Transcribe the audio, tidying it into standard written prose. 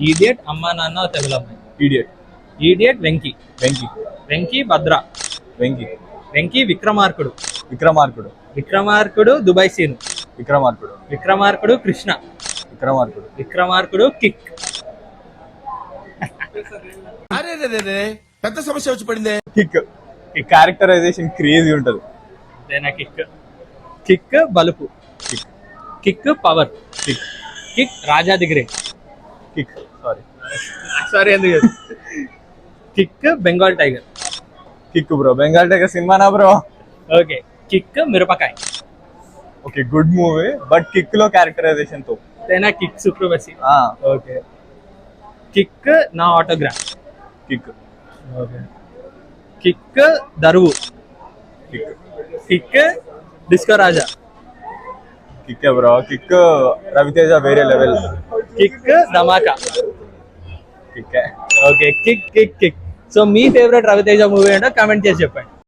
Idiot అమ్మా Nanna Telugu Ammayi. Idiot. Idiot Venky. Venky. Venky Bhadra. Venky. Venky Vikramarkudu. Vikramarkudu. Vikramarkudu Dubai Seenu. Vikramarkudu. Vikramarkudu Krishna. Vikramarkudu. Vikramarkudu kick. అరే పెద్ద సమస్య వచ్చి పడింది. కిక్. క్యారెక్టరైజేషన్ క్రేజీ ఉంటది. Kick. Kick Balupu. Kick. Kick power. Kick. Kick Raja the great. Kick. Sorry ఎందుకు. Kick Bengal tiger. Kick bro. Bengal tiger సినిమానా bro? Okay. Kick Mirapakaya. Okay good movie but kick లో క్యారెక్టరైజేషన్ తో తేనా కిక్ సుప్రభసి. ఓకే. కిక్ నా autograph. Kick. Okay. Kick Daruvu. Kick. Kick disco Raja. Kick bro. Kick Ravi Teja వేరే level. Kick Dhamaka. Kick. Okay. Kick kick kick. So మీ favourite Ravi Teja movie ఏంటో comment చేసి చెప్పండి.